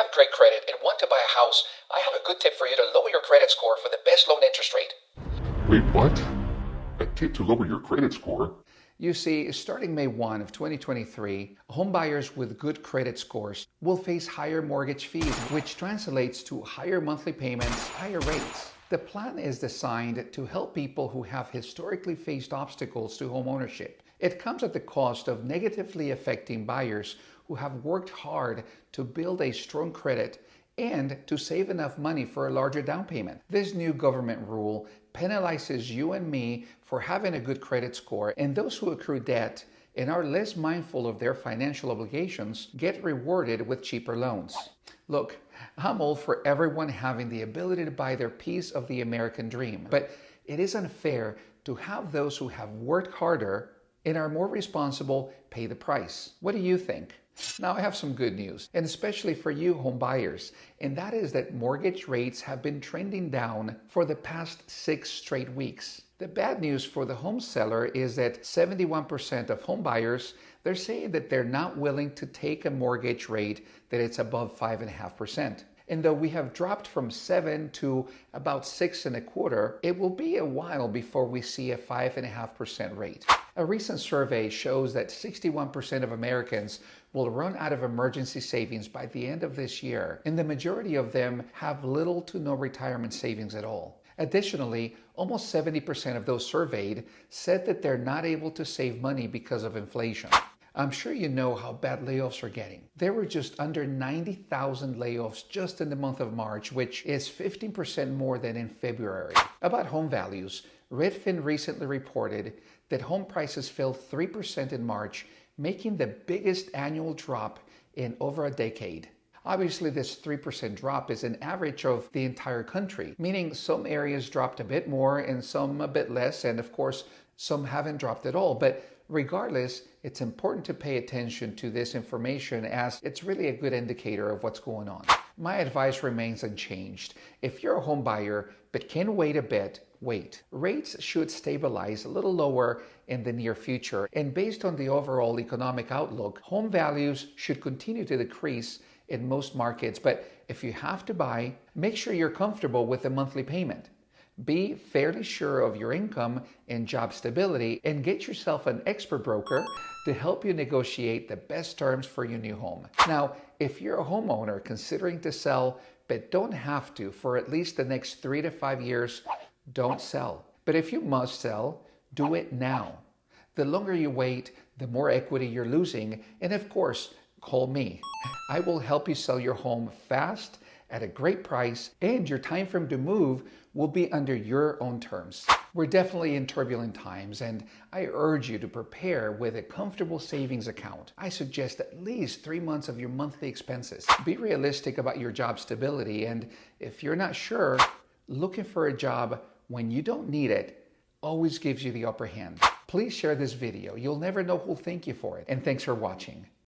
have great credit and want to buy a house, I have a good tip for you to lower your credit score for the best loan interest rate. Wait, what? A tip to lower your credit score? You see, starting May 1 of 2023, homebuyers with good credit scores will face higher mortgage fees, which translates to higher monthly payments, higher rates. The plan is designed to help people who have historically faced obstacles to homeownership. It comes at the cost of negatively affecting buyers who have worked hard to build a strong credit and to save enough money for a larger down payment. This new government rule penalizes you and me for having a good credit score, and those who accrue debt and are less mindful of their financial obligations get rewarded with cheaper loans. Look, I'm all for everyone having the ability to buy their piece of the American dream, but it is unfair to have those who have worked harder and are more responsible pay the price. What do you think? Now I have some good news, and especially for you home buyers, and that is that mortgage rates have been trending down for the past 6 straight weeks. The bad news for the home seller is that 71% of home buyers, they're saying that they're not willing to take a mortgage rate that it's above 5.5%. And though we have dropped from 7 to about 6.25, it will be a while before we see a 5.5% rate. A recent survey shows that 61% of Americans will run out of emergency savings by the end of this year, and the majority of them have little to no retirement savings at all. Additionally, almost 70% of those surveyed said that they're not able to save money because of inflation. I'm sure you know how bad layoffs are getting. There were just under 90,000 layoffs just in the month of March, which is 15% more than in February. About home values, Redfin recently reported that home prices fell 3% in March, making the biggest annual drop in over a decade. Obviously, this 3% drop is an average of the entire country, meaning some areas dropped a bit more and some a bit less, and of course, some haven't dropped at all. But regardless, it's important to pay attention to this information as it's really a good indicator of what's going on. My advice remains unchanged. If you're a home buyer but can wait a bit, wait. Rates should stabilize a little lower in the near future, and based on the overall economic outlook, home values should continue to decrease in most markets. But if you have to buy, make sure you're comfortable with the monthly payment. Be fairly sure of your income and job stability, and get yourself an expert broker to help you negotiate the best terms for your new home. Now, if you're a homeowner considering to sell but don't have to for at least the next 3 to 5 years, don't sell. But if you must sell, do it now. The longer you wait, the more equity you're losing, and of course, call me. I will help you sell your home fast at a great price, and your time frame to move will be under your own terms. We're definitely in turbulent times, and I urge you to prepare with a comfortable savings account. I suggest at least 3 months of your monthly expenses. Be realistic about your job stability, and if you're not sure, looking for a job when you don't need it always gives you the upper hand. Please share this video. You'll never know who'll thank you for it. And thanks for watching.